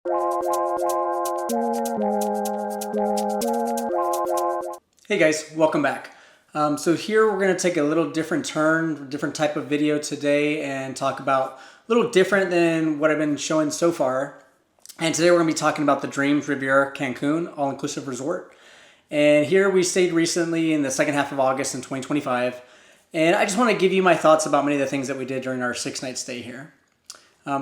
Hey guys, welcome back. So here we're going to take a little different turn, different type of video today and talk about a little different than what I've been showing so far. And today we're going to be talking about the Dreams Riviera Cancun All-Inclusive Resort. And here we stayed recently in the second half of August in 2025. And I just want to give you my thoughts about many of the things that we did during our 6-night stay here.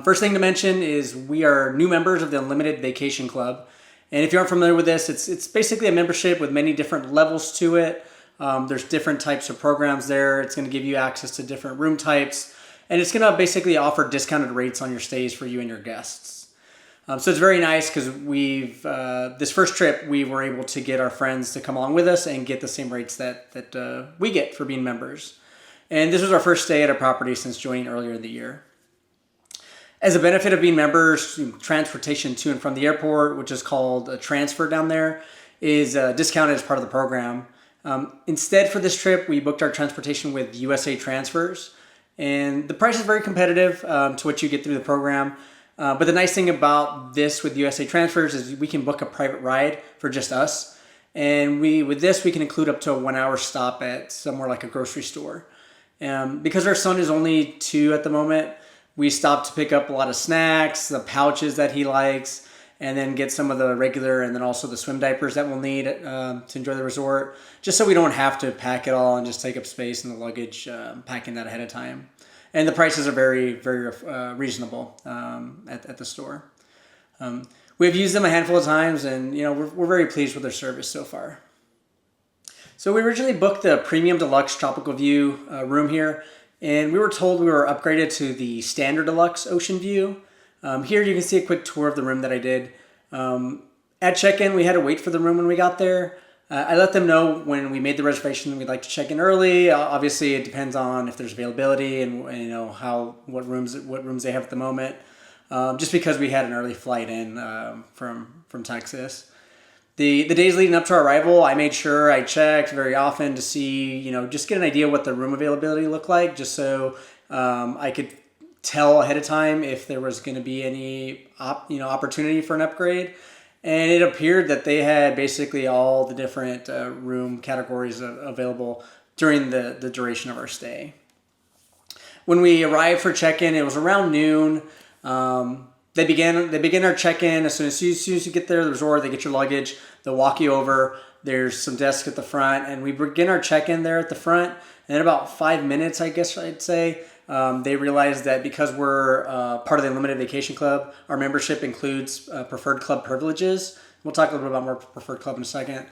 First thing to mention is we are new members of the Unlimited Vacation Club. And if you aren't familiar with this, it's basically a membership with many different levels to it. There's different types of programs there. It's going to give you access to different room types. And it's going to basically offer discounted rates on your stays for you and your guests. So it's very nice because this first trip, we were able to get our friends to come along with us and get the same rates that we get for being members. And this was our first stay at a property since joining earlier in the year. As a benefit of being members, transportation to and from the airport, which is called a transfer down there, is discounted as part of the program. Instead, for this trip, we booked our transportation with USA Transfers, and the price is very competitive to what you get through the program. But the nice thing about this with USA Transfers is we can book a private ride for just us, and with this we can include up to a 1-hour stop at somewhere like a grocery store. Because our son is only 2 at the moment, we stopped to pick up a lot of snacks, the pouches that he likes, and then get some of the regular and then also the swim diapers that we'll need to enjoy the resort, just so we don't have to pack it all and just take up space in the luggage, packing that ahead of time. And the prices are very, very reasonable at the store. We've used them a handful of times, and we're very pleased with their service so far. So we originally booked the Premium Deluxe Tropical View room here, and we were told we were upgraded to the Standard Deluxe Ocean View. Here you can see a quick tour of the room that I did. At check-in, we had to wait for the room when we got there. I let them know when we made the reservation that we'd like to check in early. Obviously, it depends on if there's availability and what rooms they have at the moment. Just because we had an early flight in from Texas. The days leading up to our arrival, I made sure I checked very often to see, just get an idea what the room availability looked like, just so I could tell ahead of time if there was going to be any opportunity for an upgrade. And it appeared that they had basically all the different room categories available during the duration of our stay. When we arrived for check-in, it was around noon. They begin our check-in as soon as you get there to the resort. They get your luggage. They'll walk you over. There's some desks at the front, and we begin our check-in there at the front. And in about 5 minutes, I guess I'd say, they realized that because we're part of the Unlimited Vacation Club, our membership includes preferred club privileges. We'll talk a little bit about more preferred club in a second.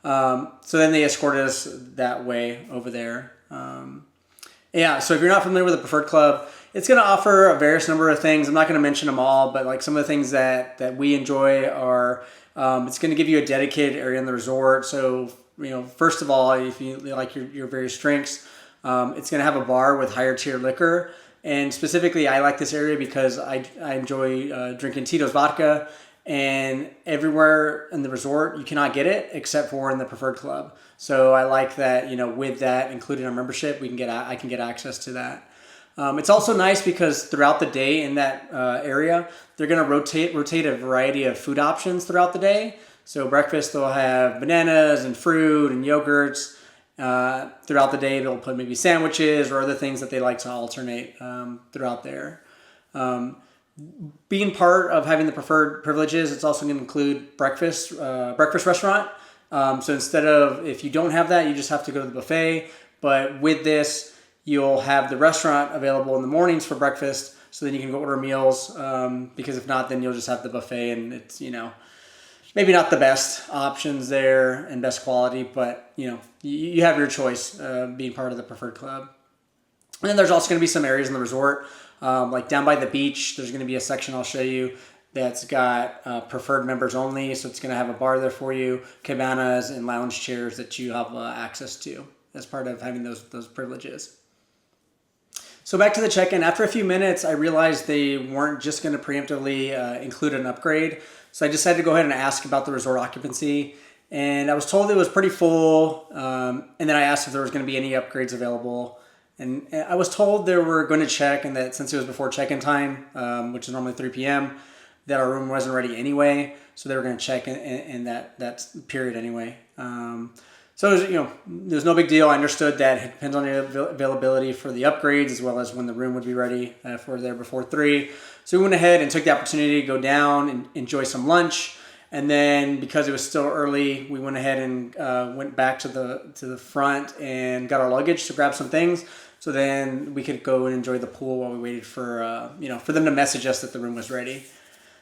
So then they escorted us that way over there. So if you're not familiar with the preferred club, it's going to offer a various number of things. I'm not going to mention them all, but like some of the things that we enjoy are, it's going to give you a dedicated area in the resort. So, first of all, if you like your various drinks, it's going to have a bar with higher tier liquor. And specifically, I like this area because I enjoy drinking Tito's vodka. And everywhere in the resort, you cannot get it except for in the preferred club. So I like that, with that included in our membership, I can get access to that. It's also nice because throughout the day in that area, they're going to rotate a variety of food options throughout the day. So breakfast, they'll have bananas and fruit and yogurts. Throughout the day, they'll put maybe sandwiches or other things that they like to alternate throughout there. Being part of having the preferred privileges, it's also going to include breakfast restaurant. So instead of, if you don't have that, you just have to go to the buffet. But with this, you'll have the restaurant available in the mornings for breakfast, so then you can go order meals, because if not, then you'll just have the buffet, and it's, maybe not the best options there and best quality, but, you have your choice being part of the preferred club. And then there's also going to be some areas in the resort, like down by the beach, there's going to be a section I'll show you that's got preferred members only, so it's going to have a bar there for you, cabanas and lounge chairs that you have access to as part of having those privileges. So back to the check-in. After a few minutes, I realized they weren't just going to preemptively include an upgrade. So I decided to go ahead and ask about the resort occupancy. And I was told it was pretty full. And then I asked if there was going to be any upgrades available. And I was told they were going to check, and that since it was before check-in time, which is normally 3 p.m., that our room wasn't ready anyway, so they were going to check in that period anyway. So it was, there's no big deal. I understood that it depends on the availability for the upgrades as well as when the room would be ready if we're there before 3. So we went ahead and took the opportunity to go down and enjoy some lunch. And then because it was still early, we went ahead and went back to the front and got our luggage to grab some things. So then we could go and enjoy the pool while we waited for for them to message us that the room was ready.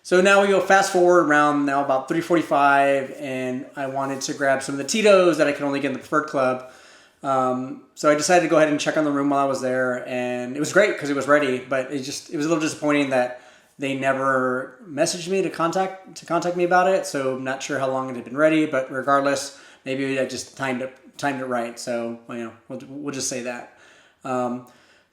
So now we go fast forward around now about 3:45, and I wanted to grab some of the Tito's that I could only get in the Preferred Club. So I decided to go ahead and check on the room while I was there, and it was great because it was ready. But it was a little disappointing that they never messaged me to contact me about it. So I'm not sure how long it had been ready, but regardless, maybe I just timed it right. So we'll just say that.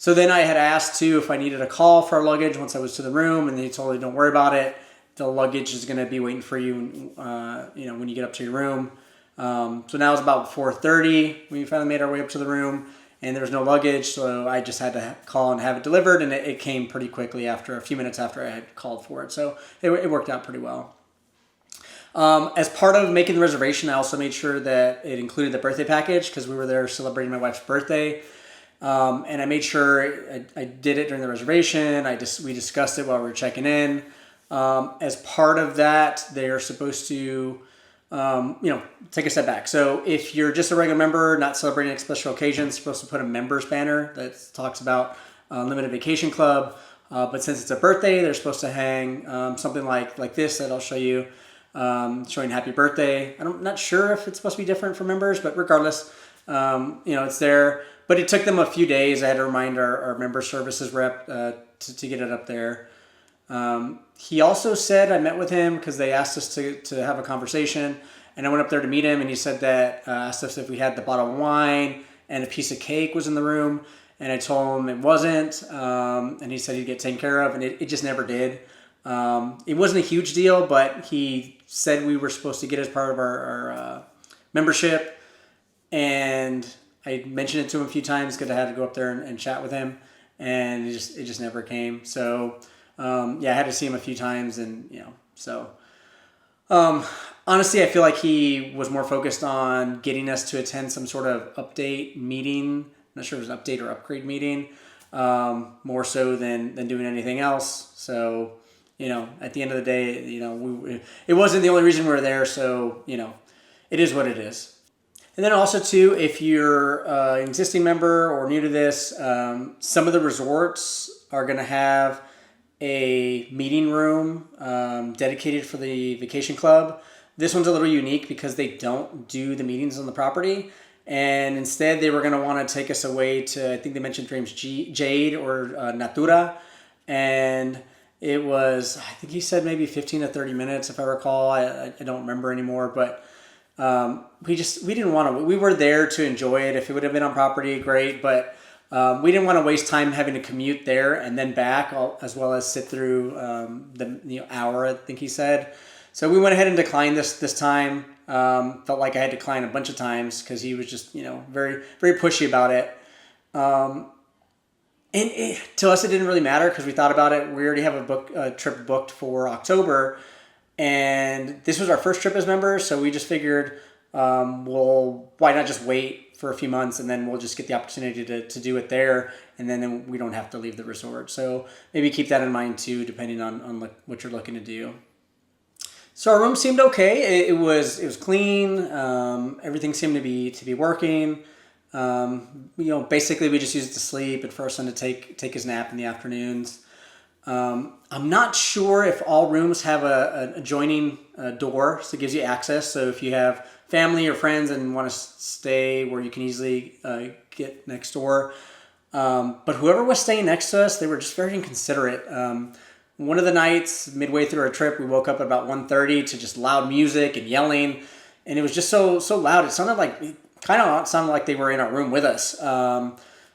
So then I had asked too if I needed a call for our luggage once I was to the room, and they told me don't worry about it. The luggage is going to be waiting for you, when you get up to your room. So now it's about 4:30. We finally made our way up to the room, and there was no luggage, so I just had to call and have it delivered, and it came pretty quickly after a few minutes after I had called for it. So it worked out pretty well. As part of making the reservation, I also made sure that it included the birthday package because we were there celebrating my wife's birthday. And I made sure I did it during the reservation. We discussed it while we were checking in. As part of that, they are supposed to, take a step back. So if you're just a regular member, not celebrating a special occasion, you're supposed to put a members banner that talks about Limited Vacation Club. But since it's a birthday, they're supposed to hang something like this that I'll show you, showing happy birthday. I'm not sure if it's supposed to be different for members, but regardless, it's there. But it took them a few days. I had to remind our member services rep to get it up there. He also said, I met with him because they asked us to have a conversation. And I went up there to meet him, and he said that, asked us if we had the bottle of wine and a piece of cake was in the room. And I told him it wasn't. And he said he'd get taken care of, and it just never did. It wasn't a huge deal, but he said we were supposed to get as part of our membership. And I mentioned it to him a few times because I had to go up there and chat with him, and it just never came. So I had to see him a few times, and honestly, I feel like he was more focused on getting us to attend some sort of update meeting. I'm not sure if it was an update or upgrade meeting, more so than doing anything else. So at the end of the day, it wasn't the only reason we were there. So it is what it is. And then also too, if you're an existing member or new to this, some of the resorts are going to have a meeting room dedicated for the vacation club. This one's a little unique because they don't do the meetings on the property. And instead they were going to want to take us away to, I think they mentioned Dreams Jade or Natura. And it was, I think he said maybe 15 to 30 minutes if I recall. I don't remember anymore, but we didn't want to. We were there to enjoy it. If it would have been on property, great. But we didn't want to waste time having to commute there and then back, as well as sit through the hour, I think he said. So we went ahead and declined this time. Felt like I had declined a bunch of times because he was just very very pushy about it. To us, it didn't really matter because we thought about it. We already have a trip booked for October. And this was our first trip as members, so we just figured, why not just wait for a few months and then we'll just get the opportunity to do it there, and then we don't have to leave the resort. So maybe keep that in mind too, depending on what you're looking to do. So our room seemed okay. It was clean. Everything seemed to be working. Basically we just used it to sleep and for our son to take his nap in the afternoons. I'm not sure if all rooms have an adjoining door, so it gives you access. So if you have family or friends and want to stay where you can easily get next door. But whoever was staying next to us, they were just very inconsiderate. One of the nights, midway through our trip, we woke up at about 1:30 to just loud music and yelling. And it was just so loud. It sounded like they were in our room with us.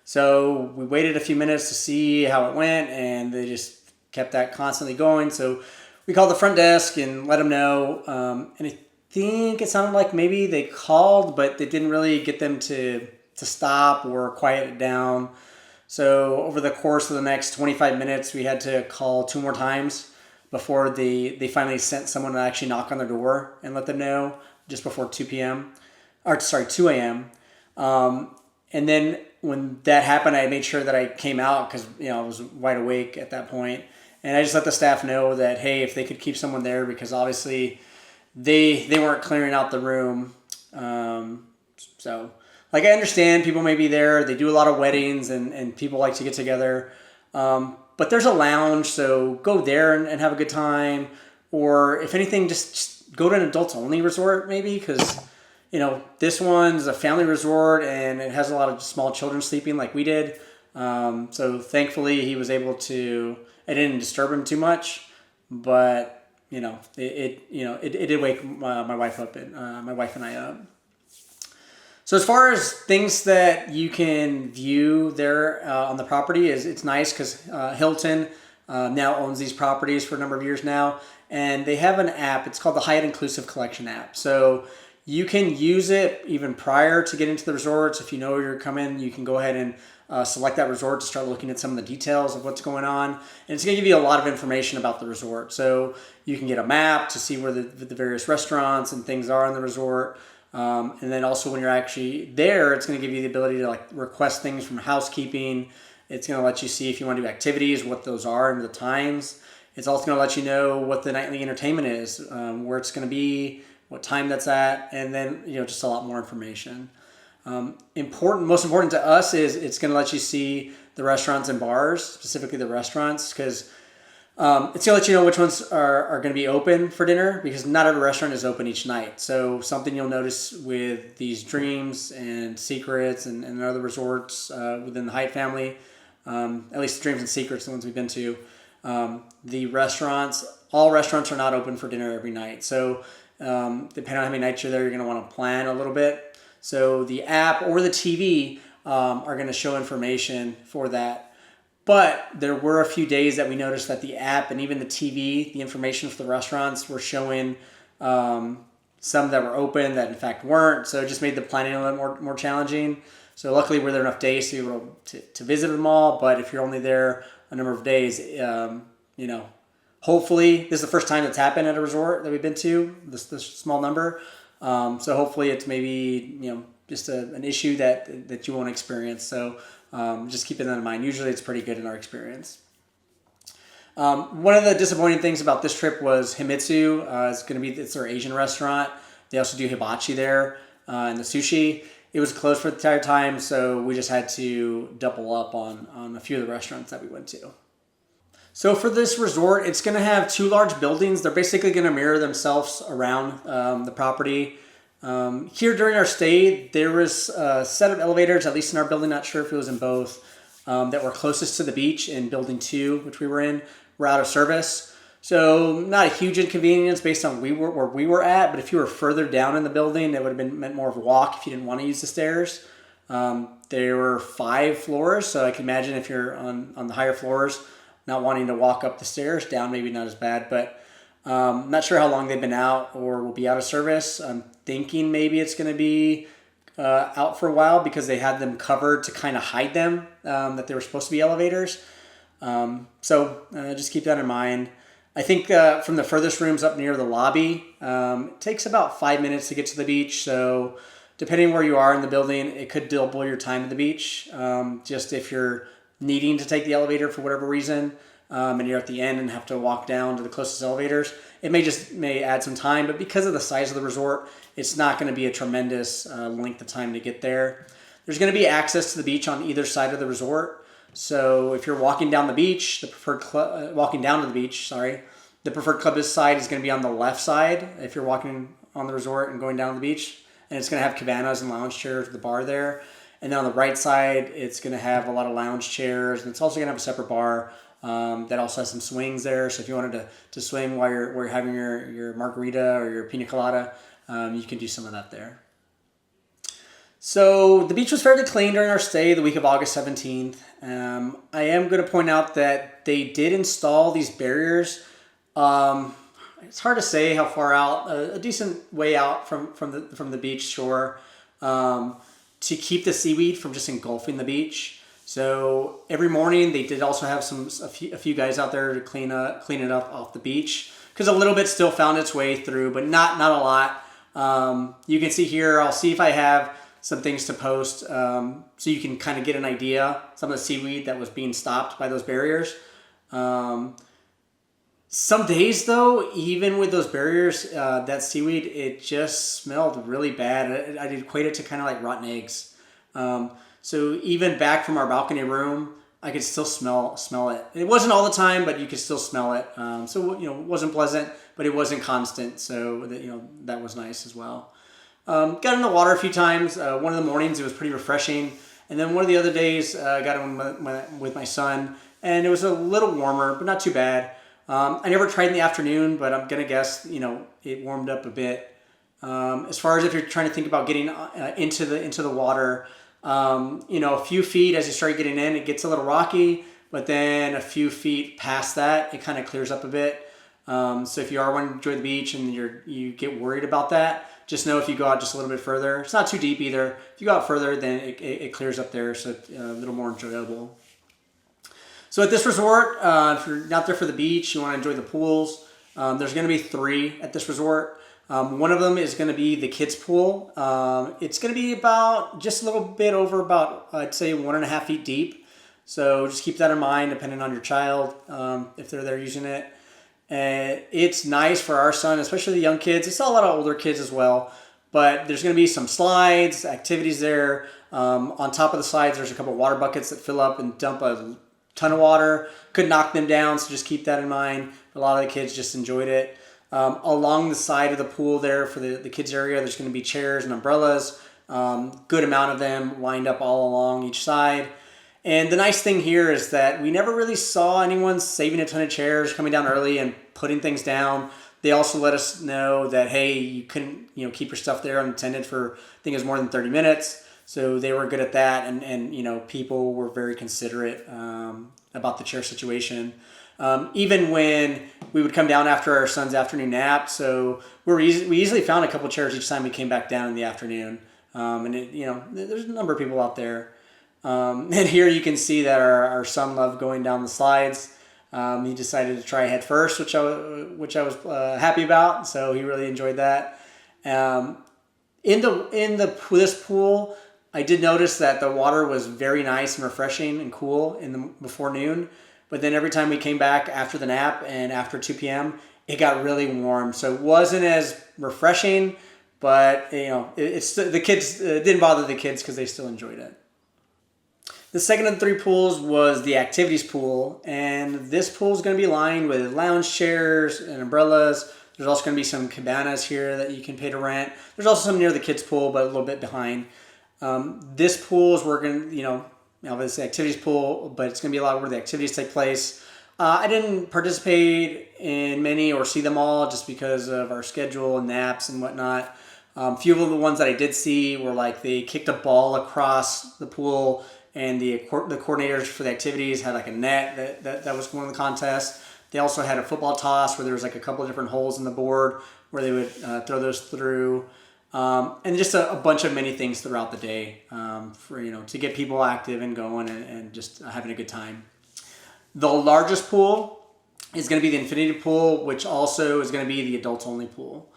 So we waited a few minutes to see how it went, and they just kept that constantly going. So we called the front desk and let them know. And I think it sounded like maybe they called, but they didn't really get them to stop or quiet it down. So over the course of the next 25 minutes, we had to call 2 more times before they finally sent someone to actually knock on their door and let them know just before 2 p.m. or sorry, 2 a.m. And then when that happened, I made sure that I came out because, I was wide awake at that point. And I just let the staff know that, hey, if they could keep someone there, because obviously they weren't clearing out the room. So, like, I understand people may be there. They do a lot of weddings and people like to get together. But there's a lounge, so go there and have a good time. Or if anything, just go to an adults-only resort maybe, because this one's a family resort and it has a lot of small children sleeping like we did. So thankfully he was able to. I didn't disturb him too much, but it did wake my wife up and my wife and I up. So as far as things that you can view there on the property, it's nice because Hilton now owns these properties for a number of years now, and they have an app. It's called the Hyatt Inclusive Collection app. So you can use it even prior to getting to the resorts. If you know you're coming, you can go ahead and select that resort to start looking at some of the details of what's going on. And it's going to give you a lot of information about the resort. So you can get a map to see where the various restaurants and things are in the resort. And then also when you're actually there, it's going to give you the ability to request things from housekeeping. It's going to let you see if you want to do activities, what those are and the times. It's also going to let you know what the nightly entertainment is, where it's going to be, what time that's at, and then just a lot more information. Most important to us is it's going to let you see the restaurants and bars, specifically the restaurants, because it's going to let you know which ones are going to be open for dinner, because not every restaurant is open each night. So something you'll notice with these Dreams and Secrets and other resorts within the Hyatt family, at least Dreams and Secrets, the ones we've been to, all restaurants are not open for dinner every night. So depending on how many nights you're there, you're going to want to plan a little bit. So the app or the TV are going to show information for that. But there were a few days that we noticed that the app and even the TV, the information for the restaurants were showing some that were open that in fact weren't. So it just made the planning a little more challenging. So luckily we're there enough days to be able to visit them all. But if you're only there a number of days, hopefully this is the first time that's happened at a resort that we've been to, this small number. So hopefully it's maybe, just an issue that you won't experience. So just keeping that in mind. Usually it's pretty good in our experience. One of the disappointing things about this trip was Himitsu. It's their Asian restaurant. They also do hibachi there and the sushi. It was closed for the entire time, so we just had to double up on a few of the restaurants that we went to. So for this resort, it's going to have two large buildings. They're basically going to mirror themselves around the property. Here during our stay, there was a set of elevators, at least in our building, not sure if it was in both, that were closest to the beach in building 2, which we were in, were out of service. So not a huge inconvenience based on where we were at, but if you were further down in the building, it would have meant more of a walk if you didn't want to use the stairs. There were 5 floors, so I can imagine if you're on the higher floors, not wanting to walk up the stairs, down maybe not as bad, but not sure how long they've been out or will be out of service. I'm thinking maybe it's going to be out for a while because they had them covered to kind of hide them, that they were supposed to be elevators. So just keep that in mind. I think from the furthest rooms up near the lobby, it takes about 5 minutes to get to the beach. So depending where you are in the building, it could double your time at the beach. Just if you're needing to take the elevator for whatever reason, and you're at the end and have to walk down to the closest elevators, it may add some time, but because of the size of the resort, it's not going to be a tremendous length of time to get there. There's going to be access to the beach on either side of the resort. So if you're walking down the beach, the preferred club side is going to be on the left side if you're walking on the resort and going down to the beach, and it's going to have cabanas and lounge chairs with the bar there. And then on the right side, it's going to have a lot of lounge chairs, and it's also going to have a separate bar that also has some swings there. So if you wanted to swing while you're having your margarita or your pina colada, you can do some of that there. So the beach was fairly clean during our stay the week of August 17th. I am going to point out that they did install these barriers. It's hard to say how far out, a decent way out from the beach shore, to keep the seaweed from just engulfing the beach. So every morning they did also have a few guys out there to clean it up off the beach, because a little bit still found its way through, but not a lot. You can see here, I'll see if I have some things to post, so you can kind of get an idea, some of the seaweed that was being stopped by those barriers. Some days though, even with those barriers, that seaweed, it just smelled really bad. I'd equate it to kind of like rotten eggs. So even back from our balcony room, I could still smell it. It wasn't all the time, but you could still smell it. So it wasn't pleasant, but it wasn't constant. So that was nice as well. Got in the water a few times. One of the mornings it was pretty refreshing, and then one of the other days I got in with my son, and it was a little warmer, but not too bad. I never tried in the afternoon, but I'm gonna guess it warmed up a bit. As far as if you're trying to think about getting into the water, a few feet as you start getting in, it gets a little rocky, but then a few feet past that, it kind of clears up a bit. So if you are wanting to enjoy the beach and you get worried about that, just know if you go out just a little bit further, it's not too deep either. If you go out further, then it clears up there, so it's a little more enjoyable. So at this resort, if you're out there for the beach, you want to enjoy the pools, there's going to be 3 at this resort. One of them is going to be the kids pool. It's going to be about just a little bit over about, I'd say 1.5 feet deep. So just keep that in mind depending on your child, if they're there using it. And it's nice for our son, especially the young kids. It's a lot of older kids as well, but there's going to be some slides, activities there. On top of the slides, there's a couple water buckets that fill up and dump a ton of water. Could knock them down, so just keep that in mind. A lot of the kids just enjoyed it. Along the side of the pool there for the kids area, there's going to be chairs and umbrellas. Good amount of them lined up all along each side. And the nice thing here is that we never really saw anyone saving a ton of chairs, coming down early and putting things down. They also let us know that, hey, you couldn't keep your stuff there unattended for, I think it was more than 30 minutes. So they were good at that, and people were very considerate about the chair situation. Even when we would come down after our son's afternoon nap, so we easily found a couple chairs each time we came back down in the afternoon. There's a number of people out there. And here you can see that our son loved going down the slides. He decided to try head first, which I was happy about. So he really enjoyed that. In this pool, I did notice that the water was very nice and refreshing and cool before noon. But then every time we came back after the nap and after 2 p.m., it got really warm. So it wasn't as refreshing, but the kids it didn't bother the kids because they still enjoyed it. The second of the 3 pools was the activities pool, and this pool is going to be lined with lounge chairs and umbrellas. There's also going to be some cabanas here that you can pay to rent. There's also some near the kids pool, but a little bit behind. This pool is obviously activities pool, but it's going to be a lot where the activities take place. I didn't participate in many or see them all just because of our schedule and naps and whatnot. A few of the ones that I did see were like they kicked a ball across the pool, and the coordinators for the activities had like a net that was one of the contests. They also had a football toss where there was like a couple of different holes in the board where they would throw those through. And just a bunch of many things throughout the day to get people active and going and just having a good time. The largest pool is going to be the infinity pool, which also is going to be the adults only pool.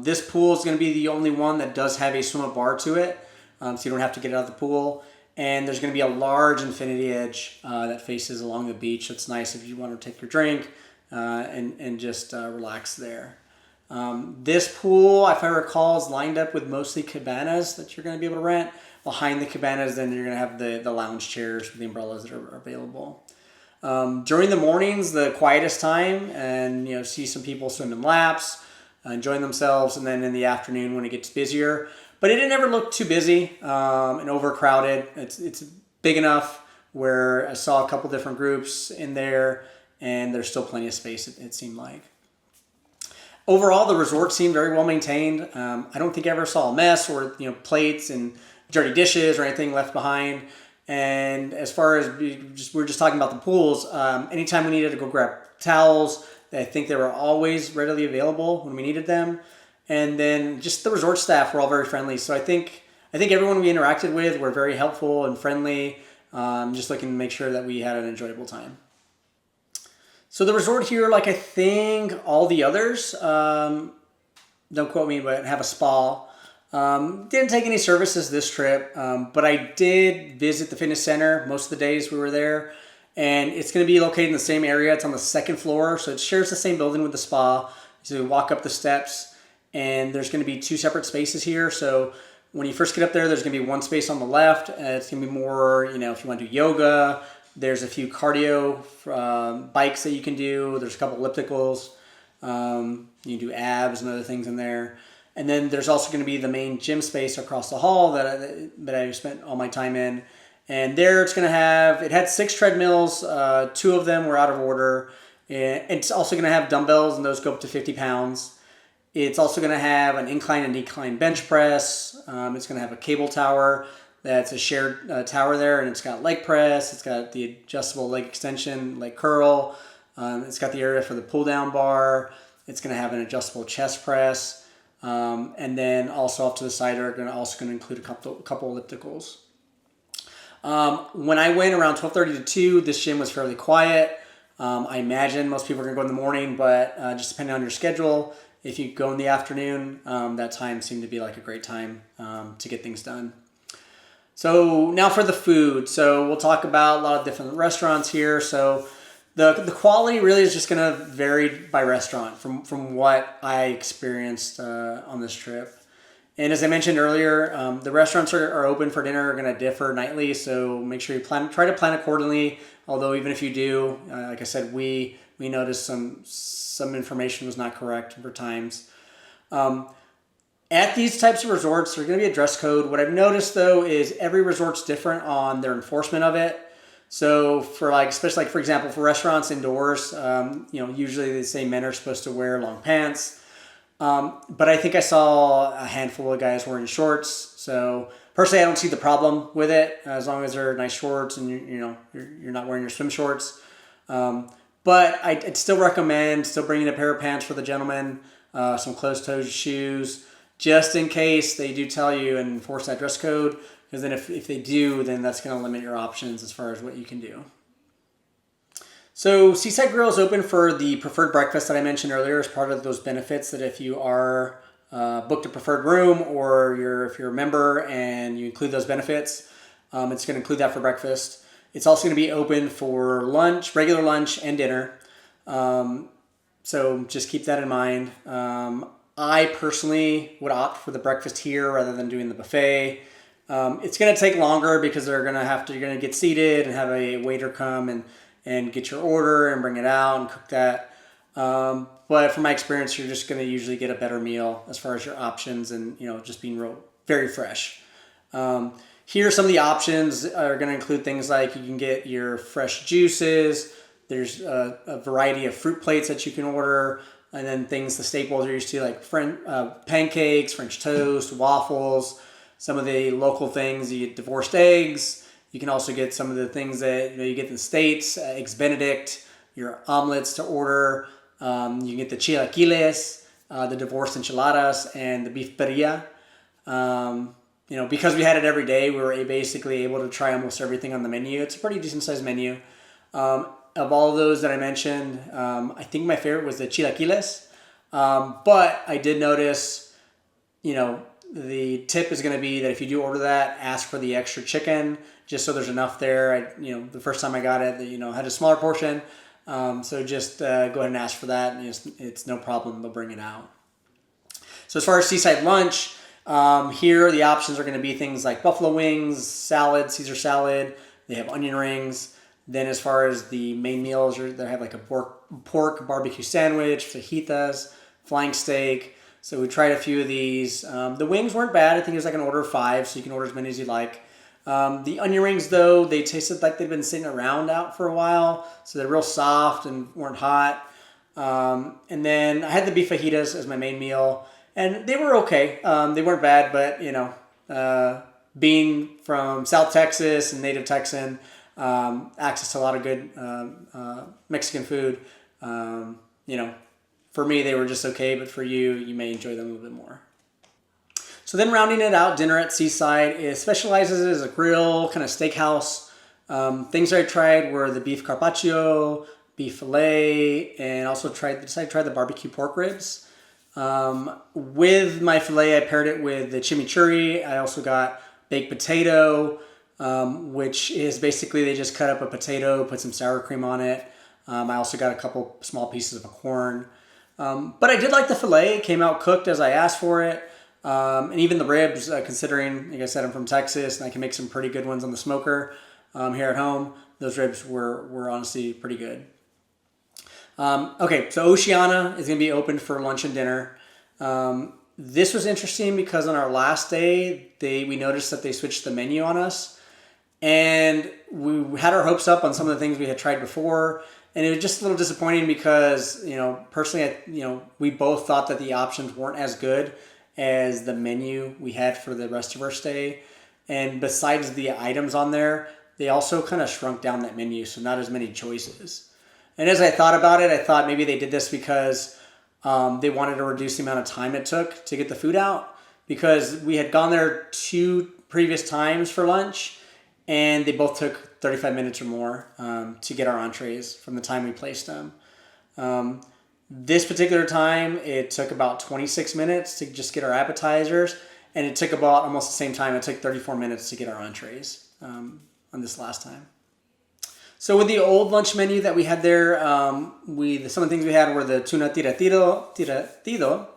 This pool is going to be the only one that does have a swim-up bar to it, so you don't have to get out of the pool. And there's going to be a large infinity edge that faces along the beach. It's nice if you want to take your drink and just relax there. This pool, if I recall, is lined up with mostly cabanas that you're going to be able to rent. Behind the cabanas, then you're going to have the lounge chairs with the umbrellas that are available. During the mornings, the quietest time, and see some people swimming laps, enjoying themselves, and then in the afternoon when it gets busier. But it didn't ever look too busy and overcrowded. It's big enough where I saw a couple different groups in there, and there's still plenty of space, it seemed like. Overall, the resort seemed very well maintained. I don't think I ever saw a mess or plates and dirty dishes or anything left behind. And as far as we're just talking about the pools, anytime we needed to go grab towels, I think they were always readily available when we needed them. And then just the resort staff were all very friendly. So I think everyone we interacted with were very helpful and friendly. Just looking to make sure that we had an enjoyable time. So the resort here, like I think all the others, don't quote me, but have a spa. Didn't take any services this trip, but I did visit the fitness center most of the days we were there. And it's going to be located in the same area. It's on the second floor, so it shares the same building with the spa. So you walk up the steps, and there's going to be 2 separate spaces here. So when you first get up there's going to be one space on the left. It's going to be more, if you want to do yoga. There's a few cardio bikes that you can do. There's a couple ellipticals. You can do abs and other things in there. And then there's also going to be the main gym space across the hall that I spent all my time in. And there it had 6 treadmills. 2 of them were out of order. And it's also going to have dumbbells, and those go up to 50 pounds. It's also going to have an incline and decline bench press. It's going to have a cable tower that's a shared tower there, and it's got leg press. It's got the adjustable leg extension, leg curl. It's got the area for the pull down bar. It's going to have an adjustable chest press. And then also off to the side are going to include a couple ellipticals. When I went around 12:30 to 2, this gym was fairly quiet. I imagine most people are going to go in the morning, but just depending on your schedule, if you go in the afternoon, that time seemed to be like a great time to get things done. So now for the food. So we'll talk about a lot of different restaurants here. So the quality really is just going to vary by restaurant from what I experienced on this trip. And as I mentioned earlier, the restaurants are open for dinner are going to differ nightly, so make sure you try to plan accordingly. Although even if you do, like I said, we noticed some information was not correct for times. At these types of resorts, there's going to be a dress code. What I've noticed though is every resort's different on their enforcement of it. So especially for example, for restaurants indoors, usually they say men are supposed to wear long pants. But I think I saw a handful of guys wearing shorts. So personally, I don't see the problem with it as long as they're nice shorts and you're not wearing your swim shorts. But I'd still recommend bringing a pair of pants for the gentlemen, some closed-toed shoes, just in case they do tell you and enforce that dress code. Because then if they do, then that's going to limit your options as far as what you can do. So Seaside Grill is open for the preferred breakfast that I mentioned earlier as part of those benefits that if you are booked a preferred room or if you're a member and you include those benefits, it's going to include that for breakfast. It's also going to be open for lunch, regular lunch, and dinner. So just keep that in mind. I personally would opt for the breakfast here rather than doing the buffet. It's going to take longer because you're going to get seated and have a waiter come and get your order and bring it out and cook that. But from my experience, you're just going to usually get a better meal as far as your options and, just being very fresh. Here, some of the options are going to include things like you can get your fresh juices. There's a variety of fruit plates that you can order. And then the staples are used to like pancakes, French toast, waffles, some of the local things. You get divorced eggs. You can also get some of the things that you get in the States, Eggs Benedict, your omelets to order. You can get the chilaquiles, the divorced enchiladas, and the beef birria. Because we had it every day, we were basically able to try almost everything on the menu. It's a pretty decent sized menu. Of all of those that I mentioned, I think my favorite was the chilaquiles. But I did notice, the tip is going to be that if you do order that, ask for the extra chicken, just so there's enough there. The first time I got it, had a smaller portion. So just go ahead and ask for that, and it's no problem. They'll bring it out. So as far as Seaside lunch, here the options are going to be things like buffalo wings, salad, Caesar salad. They have onion rings. Then as far as the main meals, they have like a pork barbecue sandwich, fajitas, flying steak. So we tried a few of these. The wings weren't bad. I think it was like an order of 5, so you can order as many as you like. The onion rings, though, they tasted like they'd been sitting around out for a while. So they're real soft and weren't hot. And then I had the beef fajitas as my main meal. And they were okay. They weren't bad, but, being from South Texas and native Texan, access to a lot of good Mexican food, for me, they were just okay, but for you, you may enjoy them a little bit more. So then rounding it out, dinner at Seaside, it specializes as a grill, kind of steakhouse. Things I tried were the beef carpaccio, beef fillet, and also decided to try the barbecue pork ribs. With my fillet, I paired it with the chimichurri. I also got baked potato, which is basically they just cut up a potato, put some sour cream on it. I also got a couple small pieces of corn. But I did like the fillet. It came out cooked as I asked for it. And even the ribs, considering, like I said, I'm from Texas and I can make some pretty good ones on the smoker here at home. Those ribs were honestly pretty good. Okay, so Oceana is going to be open for lunch and dinner. This was interesting because on our last day, we noticed that they switched the menu on us. And we had our hopes up on some of the things we had tried before. And it was just a little disappointing because, personally, we both thought that the options weren't as good as the menu we had for the rest of our stay. And besides the items on there, they also kind of shrunk down that menu, so not as many choices. And as I thought about it, I thought maybe they did this because they wanted to reduce the amount of time it took to get the food out, because we had gone there 2 previous times for lunch, and they both took 35 minutes or more to get our entrees from the time we placed them. This particular time, it took about 26 minutes to just get our appetizers, and it took about almost the same time. It took 34 minutes to get our entrees on this last time. So with the old lunch menu that we had there, some of the things we had were the tuna tiratido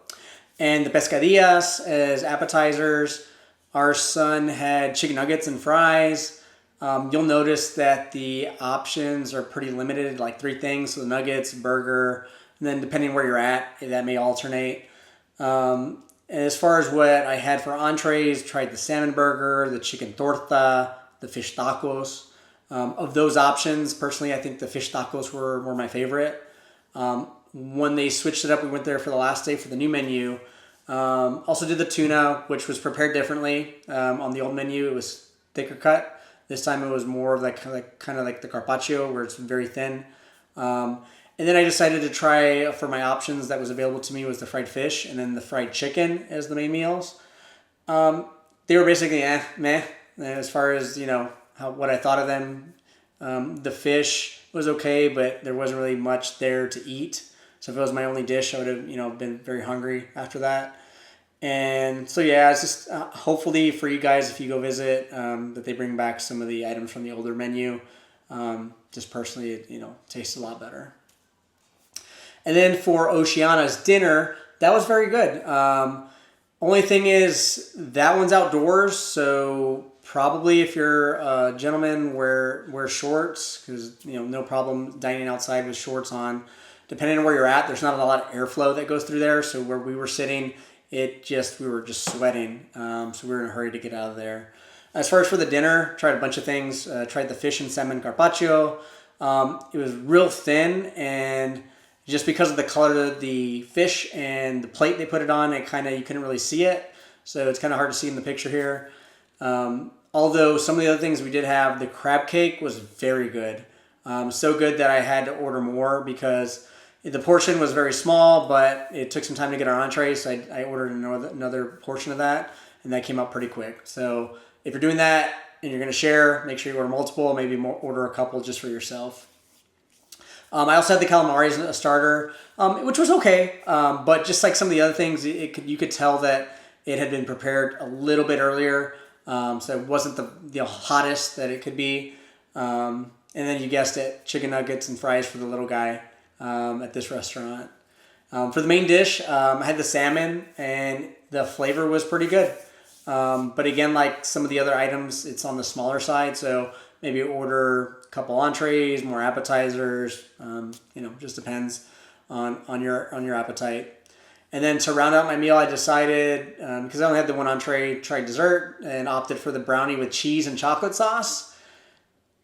and the pescadillas as appetizers. Our son had chicken nuggets and fries. You'll notice that the options are pretty limited, like 3 things. So the nuggets, burger, and then depending where you're at, that may alternate. And as far as what I had for entrees, tried the salmon burger, the chicken torta, the fish tacos. Of those options, personally, I think the fish tacos were my favorite. When they switched it up, we went there for the last day for the new menu. Also did the tuna, which was prepared differently. On the old menu, it was thicker cut. This time it was more like kind of like the carpaccio, where it's very thin. And then I decided to try, for my options that was available to me, was the fried fish and then the fried chicken as the main meals. They were basically meh, as far as, what I thought of them. The fish was okay, but there wasn't really much there to eat. So if it was my only dish, I would have, been very hungry after that. And so, yeah, it's just hopefully for you guys, if you go visit, that they bring back some of the items from the older menu. Just personally, it, tastes a lot better. And then for Oceana's dinner, that was very good. Only thing is, that one's outdoors, so probably if you're a gentleman, wear shorts, because no problem dining outside with shorts on. Depending on where you're at, there's not a lot of airflow that goes through there. So where we were sitting, we were just sweating. So we were in a hurry to get out of there. As far as for the dinner, tried a bunch of things. Tried the fish and salmon carpaccio. It was real thin, and just because of the color of the fish and the plate they put it on, you couldn't really see it. So it's kind of hard to see in the picture here. Although some of the other things we did have, the crab cake was very good. So good that I had to order more because the portion was very small, but it took some time to get our entrees. So I ordered another portion of that, and that came out pretty quick. So if you're doing that and you're going to share, make sure you order multiple, maybe order a couple just for yourself. I also had the calamari as a starter, which was okay, but just like some of the other things, you could tell that it had been prepared a little bit earlier, so it wasn't the hottest that it could be. And then you guessed it, chicken nuggets and fries for the little guy at this restaurant. For the main dish, I had the salmon, and the flavor was pretty good. But again, like some of the other items, it's on the smaller side, so maybe order a couple entrees, more appetizers. Just depends on your appetite. And then to round out my meal, I decided, because I only had the one entree, tried dessert and opted for the brownie with cheese and chocolate sauce.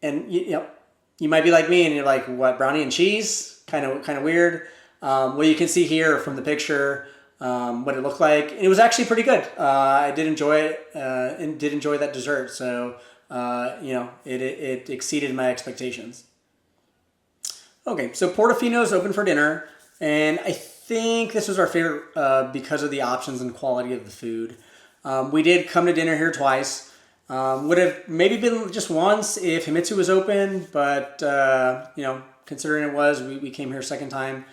And you might be like me and you're like, what, brownie and cheese? Kind of weird. Well, you can see here from the picture what it looked like. It was actually pretty good. I did enjoy it and did enjoy that dessert. So, it exceeded my expectations. Okay, so Portofino's open for dinner, and I think this was our favorite because of the options and quality of the food. We did come to dinner here twice. Would have maybe been just once if Himitsu was open, but considering it was, we came here second time.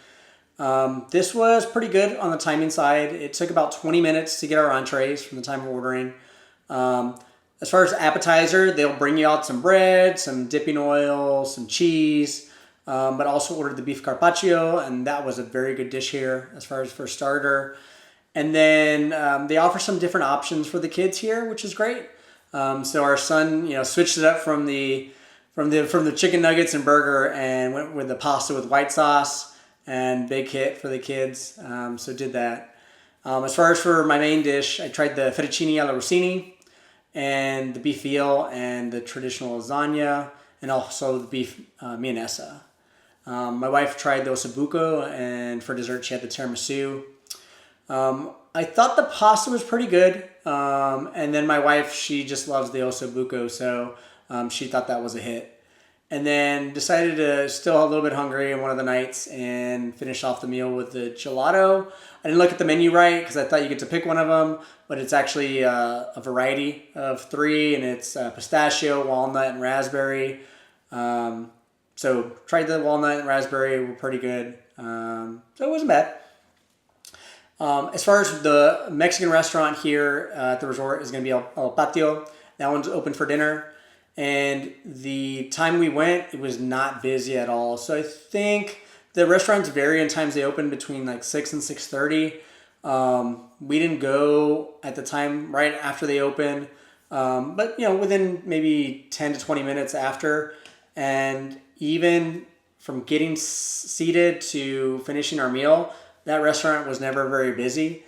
This was pretty good on the timing side. It took about 20 minutes to get our entrees from the time of ordering. As far as appetizer, they'll bring you out some bread, some dipping oil, some cheese, but also ordered the beef carpaccio, and that was a very good dish here as far as for starter. And then they offer some different options for the kids here, which is great. So our son, switched it up from the chicken nuggets and burger and went with the pasta with white sauce, and big hit for the kids. So did that. As far as for my main dish, I tried the fettuccine alla rossini and the beef veal and the traditional lasagna, and also the beef milanesa. My wife tried the ossobuco, and for dessert she had the tiramisu. I thought the pasta was pretty good, and then my wife, she just loves the ossobuco, so she thought that was a hit. And then decided to still a little bit hungry on one of the nights and finish off the meal with the gelato. I didn't look at the menu right because I thought you get to pick one of them, but it's actually a variety of 3, and it's pistachio, walnut, and raspberry. So tried the walnut and raspberry, were pretty good. So it wasn't bad. As far as the Mexican restaurant here at the resort is going to be El Patio. That one's open for dinner. And the time we went, it was not busy at all. So I think the restaurants vary in times they open between like 6 and 6:30. We didn't go at the time right after they open, but within maybe 10 to 20 minutes after. And even from getting seated to finishing our meal, that restaurant was never very busy.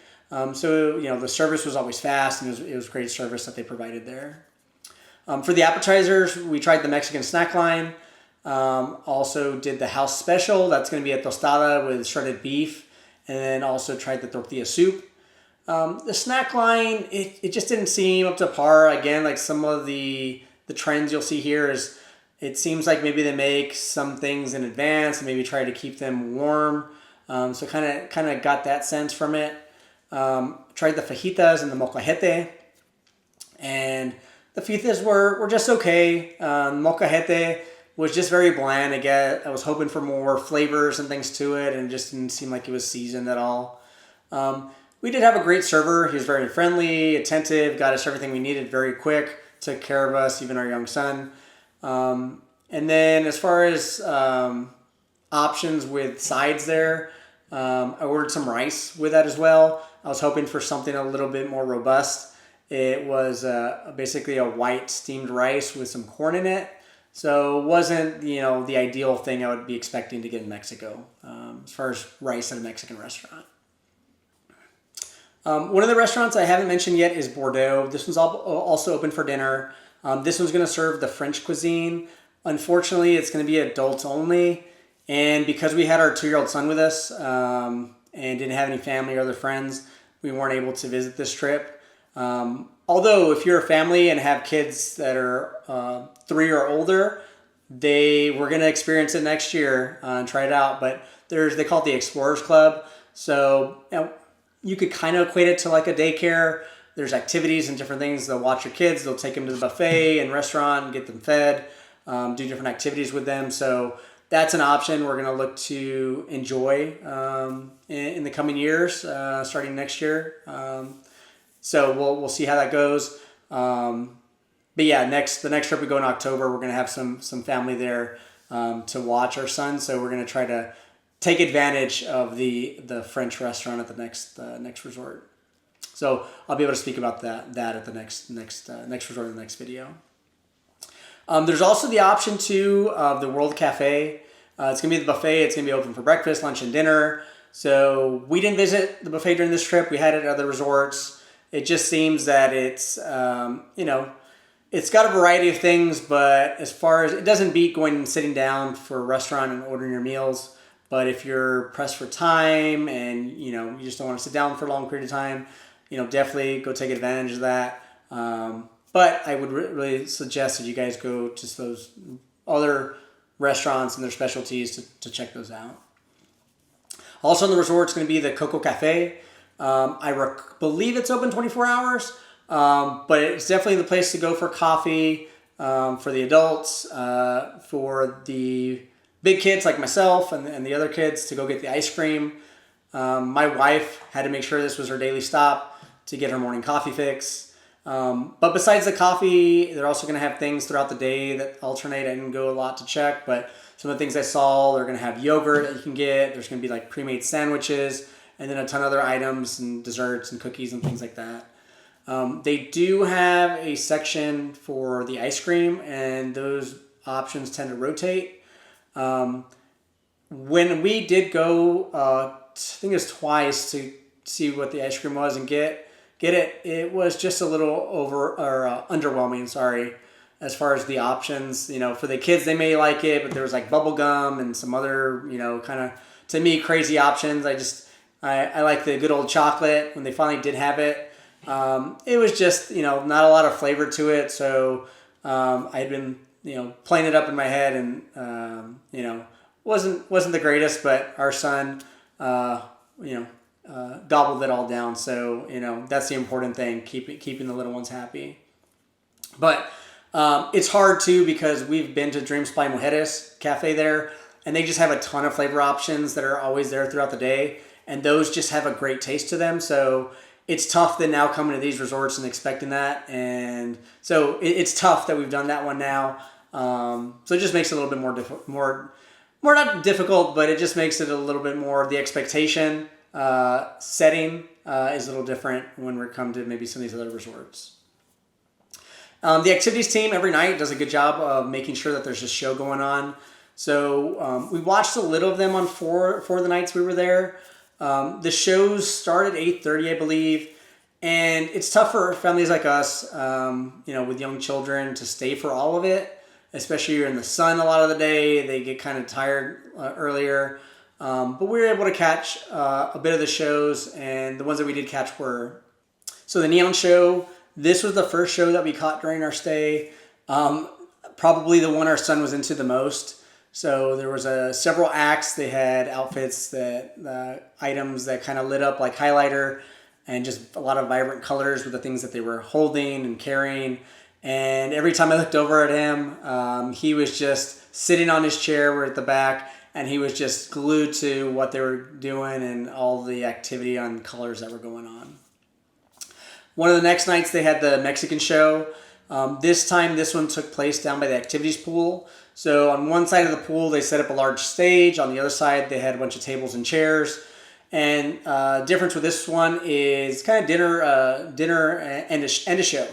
So the service was always fast, and it was great service that they provided there. For the appetizers, we tried the Mexican snack line. Also did the house special. That's going to be a tostada with shredded beef. And then also tried the tortilla soup. The snack line, it just didn't seem up to par. Again, like some of the trends you'll see here is it seems like maybe they make some things in advance and maybe try to keep them warm. So kind of got that sense from it. Tried the fajitas and the molcajete. And the fajitas were just okay. Molcajete was just very bland. Again, I was hoping for more flavors and things to it, and it just didn't seem like it was seasoned at all. We did have a great server. He was very friendly, attentive, got us everything we needed very quick, took care of us, even our young son. And then as far as options with sides there, I ordered some rice with that as well. I was hoping for something a little bit more robust. It was basically a white steamed rice with some corn in it. So it wasn't, the ideal thing I would be expecting to get in Mexico as far as rice at a Mexican restaurant. One of the restaurants I haven't mentioned yet is Bordeaux. This one's also open for dinner. This one's going to serve the French cuisine. Unfortunately, it's going to be adults only. And because we had our 2-year-old son with us and didn't have any family or other friends, we weren't able to visit this trip. Although if you're a family and have kids that are 3 or older, we're going to experience it next year and try it out. But they call it the Explorers Club. So you could kind of equate it to like a daycare. There's activities and different things. They'll watch your kids. They'll take them to the buffet and restaurant and get them fed, do different activities with them. So that's an option we're going to look to enjoy in the coming years, starting next year. So we'll see how that goes. But yeah, the next trip we go in October, we're going to have some family there to watch our son. So we're going to try to take advantage of the French restaurant at the next resort. So I'll be able to speak about that at the next resort in the next video. There's also the option too of the World Cafe. It's going to be the buffet. It's going to be open for breakfast, lunch, and dinner. So we didn't visit the buffet during this trip. We had it at other resorts. It just seems that it's, it's got a variety of things, but as far as, it doesn't beat going and sitting down for a restaurant and ordering your meals. But if you're pressed for time and, you just don't want to sit down for a long period of time, definitely go take advantage of that. But I would really suggest that you guys go to those other restaurants and their specialties to check those out. Also in the resort is going to be the Coco Cafe. I believe it's open 24 hours, But it's definitely the place to go for coffee, for the adults, for the big kids like myself and the other kids to go get the ice cream. My wife had to make sure this was her daily stop to get her morning coffee fix. But besides the coffee, they're also going to have things throughout the day that alternate. I didn't go a lot to check, but some of the things I saw, they're going to have yogurt that you can get. There's going to be like pre-made sandwiches and then a ton of other items and desserts and cookies and things like that. They do have a section for the ice cream, and those options tend to rotate. When we did go, I think it was twice to see what the ice cream was and get it. It was just a little underwhelming. Sorry, as far as the options. For the kids, they may like it, but there was like bubble gum and some other, kind of to me crazy options. I like the good old chocolate when they finally did have it. It was just, not a lot of flavor to it. So, I had been, playing it up in my head and, wasn't the greatest, but our son, gobbled it all down. So, that's the important thing, keeping the little ones happy. But, it's hard too, because we've been to Dreams by Mujeres Cafe there, and they just have a ton of flavor options that are always there throughout the day. And those just have a great taste to them. So it's tough then now coming to these resorts and expecting that. And so it's tough that we've done that one now. So it just makes it a little bit more not difficult, but it just makes it a little bit more, the expectation setting is a little different when we come to maybe some of these other resorts. The activities team every night does a good job of making sure that there's a show going on. So we watched a little of them on four of the nights we were there. The shows start at 8:30, I believe, and it's tough for families like us, with young children to stay for all of it, especially you're in the sun a lot of the day. They get kind of tired earlier, but we were able to catch a bit of the shows, and the ones that we did catch were, so the neon show, this was the first show that we caught during our stay, probably the one our son was into the most. So there was several acts. They had outfits items that kind of lit up like highlighter, and just a lot of vibrant colors with the things that they were holding and carrying. And every time I looked over at him, he was just sitting on his chair. We're at the back, and he was just glued to what they were doing and all the activity on colors that were going on. One of the next nights, they had the Mexican show. This one took place down by the activities pool. So on one side of the pool, they set up a large stage. On the other side, they had a bunch of tables and chairs. And difference with this one is kind of dinner and a show.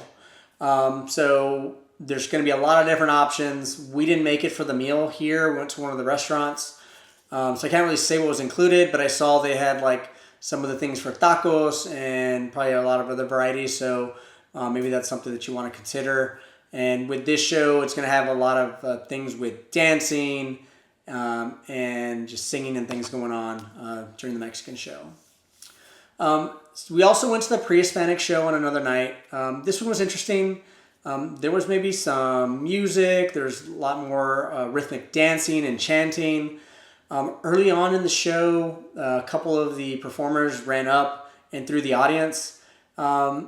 So there's going to be a lot of different options. We didn't make it for the meal here. We went to one of the restaurants. So I can't really say what was included, but I saw they had like some of the things for tacos and probably a lot of other varieties. So maybe that's something that you want to consider. And with this show, it's going to have a lot of things with dancing and just singing and things going on during the Mexican show. We also went to the pre-Hispanic show on another night. This one was interesting. There was maybe some music. There's a lot more rhythmic dancing and chanting. Early on in the show, a couple of the performers ran up and through the audience. I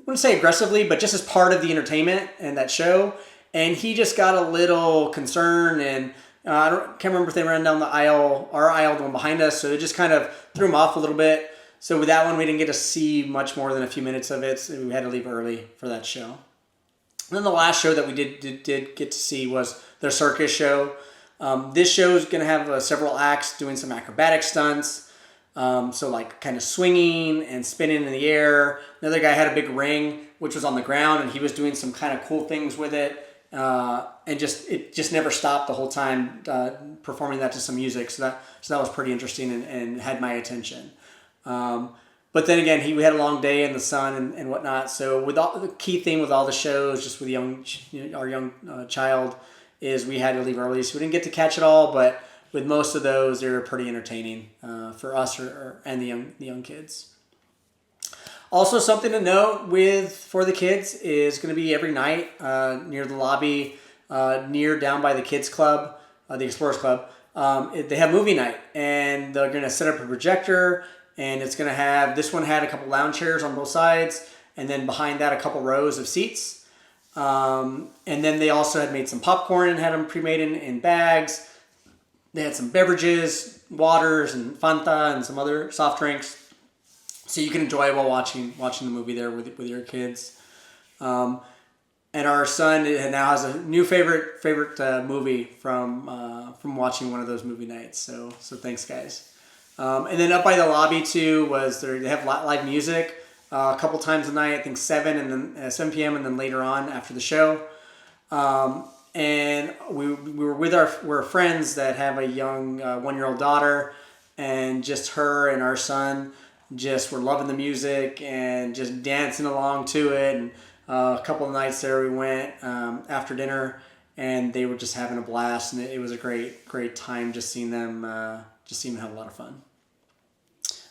wouldn't say aggressively, but just as part of the entertainment and that show. And he just got a little concerned, and can't remember if they ran down the aisle, our aisle, the one behind us. So it just kind of threw him off a little bit. So with that one, we didn't get to see much more than a few minutes of it. So we had to leave early for that show. And then the last show that we did get to see was the circus show. This show is going to have several acts doing some acrobatic stunts. So like kind of swinging and spinning in the air. Another guy had a big ring, which was on the ground, and he was doing some kind of cool things with it. And it just never stopped the whole time, performing that to some music. So that was pretty interesting and had my attention. But then again, we had a long day in the sun and whatnot. So with all the key thing with all the shows, just with our young child, is we had to leave early, so we didn't get to catch it all. But with most of those, they were pretty entertaining for us and the young kids. Also, something to note for the kids is going to be every night near the lobby, near down by the kids club, the Explorers Club. They have movie night, and they're going to set up a projector, and it's going to have, this one had a couple lounge chairs on both sides, and then behind that a couple rows of seats. And then they also had made some popcorn and had them pre-made in bags. They had some beverages, waters and Fanta and some other soft drinks. So you can enjoy while watching the movie there with your kids. And our son now has a new favorite movie from watching one of those movie nights. So thanks, guys. And then up by the lobby too they have live music a couple times a night. I think 7 p.m. and then later on after the show. And we were with we're friends that have a young 1-year-old daughter, and just her and our son just were loving the music and just dancing along to it. And a couple of nights there we went after dinner, and they were just having a blast, and it was a great time just seeing them have a lot of fun.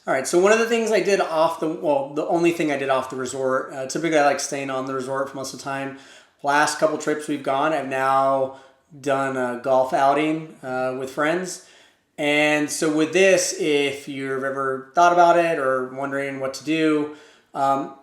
All right, so one of the things I did the only thing I did off the resort, typically I like staying on the resort for most of the time. Last couple trips we've gone, I've now done a golf outing with friends. And so with this, if you've ever thought about it or wondering what to do,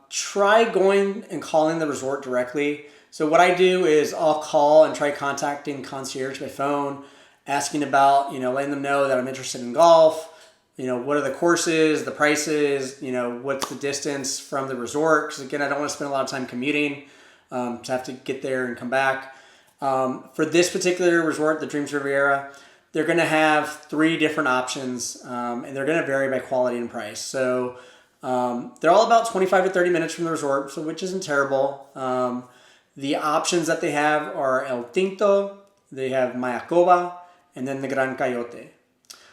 try going and calling the resort directly. So what I do is I'll call and try contacting concierge by phone, asking about, letting them know that I'm interested in golf. What are the courses, the prices, what's the distance from the resort? Because again, I don't want to spend a lot of time commuting to have to get there and come back. For this particular resort, the Dreams Riviera, they're going to have 3 different options, and they're going to vary by quality and price. So they're all about 25 to 30 minutes from the resort, so which isn't terrible. The options that they have are El Tinto, they have Mayacoba, and then the Gran Coyote.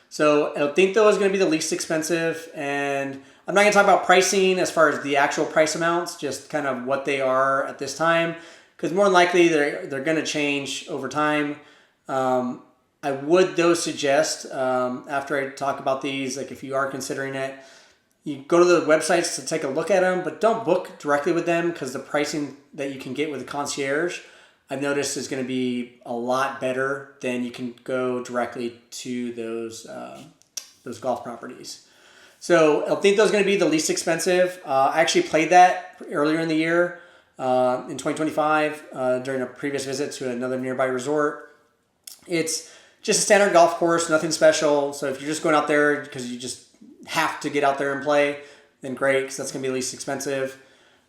So El Tinto is going to be the least expensive, and I'm not going to talk about pricing as far as the actual price amounts, just kind of what they are at this time, because more than likely they're going to change over time. I would though suggest, after I talk about these, like if you are considering it, you go to the websites to take a look at them, but don't book directly with them, because the pricing that you can get with the concierge, I've noticed, is going to be a lot better than you can go directly to those golf properties. So El Tinto is going to be the least expensive. I actually played that earlier in the year in 2025 during a previous visit to another nearby resort. It's just a standard golf course, nothing special. So if you're just going out there because you just have to get out there and play, then great, because that's going to be least expensive.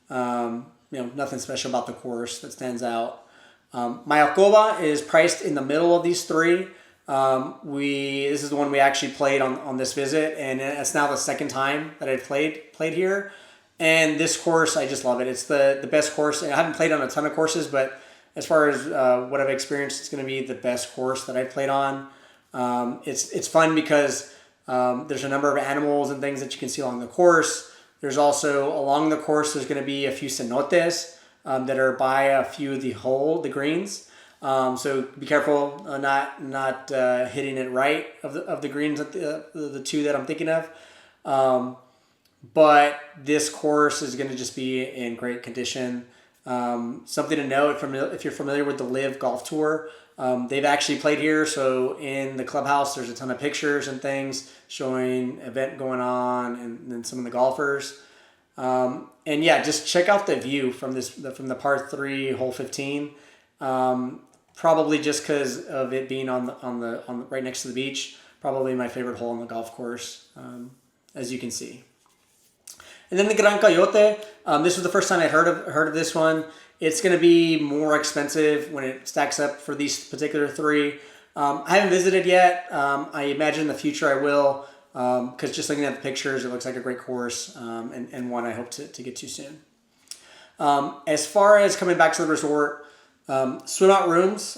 Nothing special about the course that stands out. Mayacoba is priced in the middle of these 3. This is the one we actually played on this visit, and it's now the second time that I've played here. And this course, I just love it. It's the best course. I haven't played on a ton of courses, but as far as what I've experienced, it's going to be the best course that I've played on. It's fun because there's a number of animals and things that you can see along the course. There's also, along the course, there's going to be a few cenotes that are by a few of the greens. So be careful not hitting it right of the greens at the 2 that I'm thinking of. But this course is going to just be in great condition. Something to note, if you're familiar with the Live Golf Tour, they've actually played here. So in the clubhouse, there's a ton of pictures and things showing event going on, and then some of the golfers. And yeah, just check out the view from the par 3 hole 15. Probably just because of it being on the right next to the beach. Probably my favorite hole on the golf course, as you can see. And then the Gran Coyote. This was the first time I heard of this one. It's going to be more expensive when it stacks up for these particular 3. I haven't visited yet. I imagine in the future I will, because just looking at the pictures, it looks like a great course, and one I hope to get to soon. As far as coming back to the resort, swim out rooms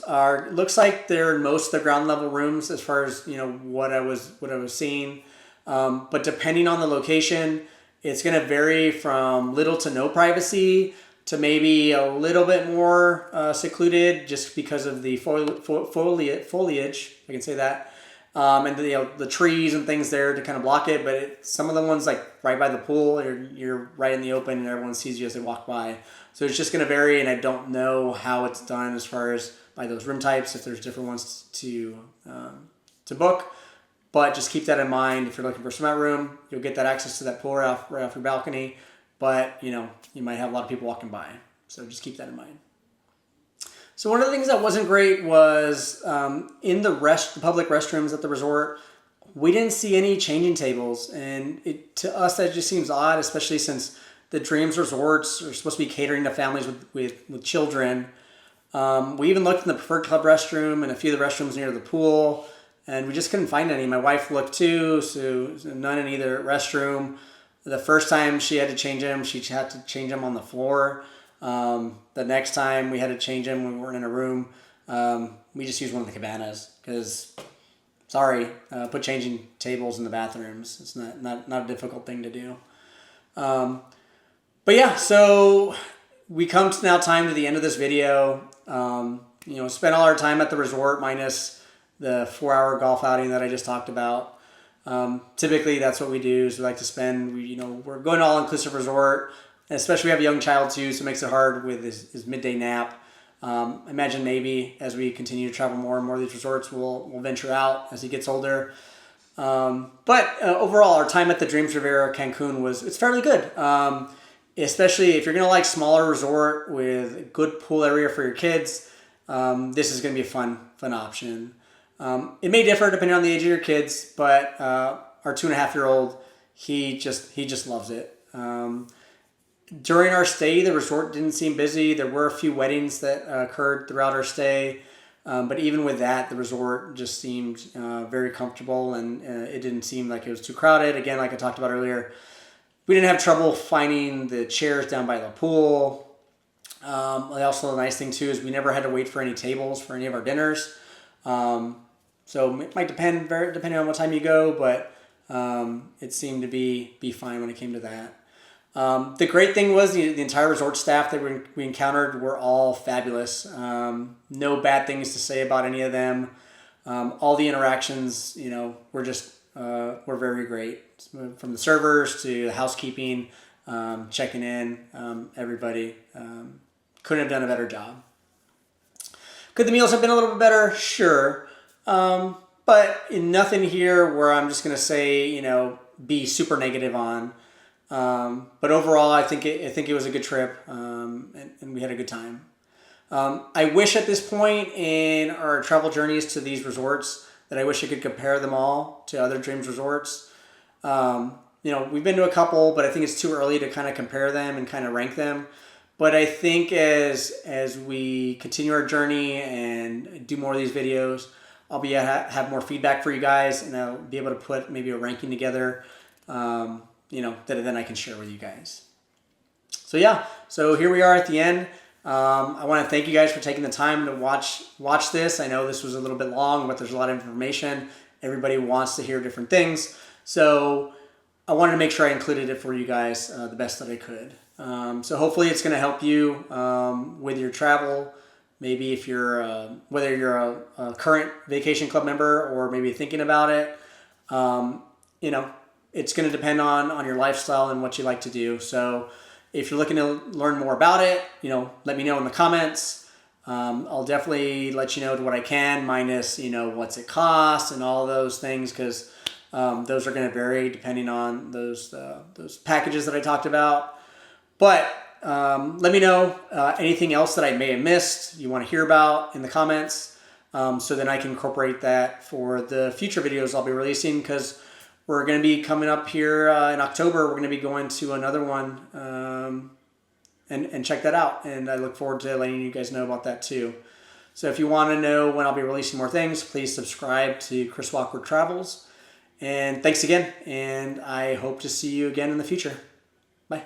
looks like they're most of the ground level rooms as far as what I was seeing. But depending on the location, it's going to vary from little to no privacy to maybe a little bit more secluded, just because of the foliage. I can say that, and the trees and things there to kind of block it. But some of the ones like right by the pool, you're right in the open, and everyone sees you as they walk by. So it's just going to vary, and I don't know how it's done as far as by those room types, if there's different ones to book. But just keep that in mind. If you're looking for a swim out room, you'll get that access to that pool right off your balcony. but you might have a lot of people walking by. So just keep that in mind. So one of the things that wasn't great was in the public restrooms at the resort, we didn't see any changing tables. And to us, that just seems odd, especially since the Dreams Resorts are supposed to be catering to families with children. We even looked in the Preferred Club restroom and a few of the restrooms near the pool, and we just couldn't find any. My wife looked too, so none in either restroom. The first time she had to change them, she had to change them on the floor. The next time we had to change them when we weren't in a room, we just used one of the cabanas because, sorry, put changing tables in the bathrooms. It's not a difficult thing to do. But yeah, so we come to now time to the end of this video. Spent all our time at the resort minus the 4-hour golf outing that I just talked about. Typically that's what we do. So we like to spend, we're going to all-inclusive resort, and especially we have a young child too, so it makes it hard with his midday nap. I imagine maybe as we continue to travel more and more of these resorts, we'll venture out as he gets older. But overall, our time at the Dreams Riviera Cancun it's fairly good. Especially if you're going to like smaller resort with a good pool area for your kids, this is going to be a fun option. It may differ depending on the age of your kids, but our 2.5-year-old, he just loves it. During our stay, the resort didn't seem busy. There were a few weddings that occurred throughout our stay, but even with that, the resort just seemed very comfortable, and it didn't seem like it was too crowded. Again, like I talked about earlier, we didn't have trouble finding the chairs down by the pool. Also, the nice thing too is we never had to wait for any tables for any of our dinners. So it might depend depending on what time you go, but it seemed to be fine when it came to that. The great thing was the entire resort staff that we encountered were all fabulous. No bad things to say about any of them. All the interactions, were very great. From the servers to the housekeeping, checking in, everybody couldn't have done a better job. Could the meals have been a little bit better? Sure. But nothing here where I'm just going to say, be super negative on. But overall, I think it was a good trip, and we had a good time. I wish at this point in our travel journeys to these resorts that I wish I could compare them all to other Dreams resorts. We've been to a couple, but I think it's too early to kind of compare them and kind of rank them. But I think as we continue our journey and do more of these videos, I'll have more feedback for you guys, and I'll be able to put maybe a ranking together, that then I can share with you guys. So yeah, so here we are at the end. I want to thank you guys for taking the time to watch this. I know this was a little bit long, but there's a lot of information. Everybody wants to hear different things. So I wanted to make sure I included it for you guys the best that I could. So hopefully it's going to help you with your travel. Maybe if you're, whether you're a current vacation club member or maybe thinking about it, it's going to depend on your lifestyle and what you like to do. So if you're looking to learn more about it, let me know in the comments. I'll definitely let you know what I can, minus, what's it cost and all those things, because those are going to vary depending on those packages that I talked about. But let me know anything else that I may have missed you want to hear about in the comments, so then I can incorporate that for the future videos I'll be releasing, because we're going to be coming up here in October. We're going to be going to another one, and check that out. And I look forward to letting you guys know about that too. So if you want to know when I'll be releasing more things, please subscribe to Chris Walker Travels. And thanks again, and I hope to see you again in the future. Bye.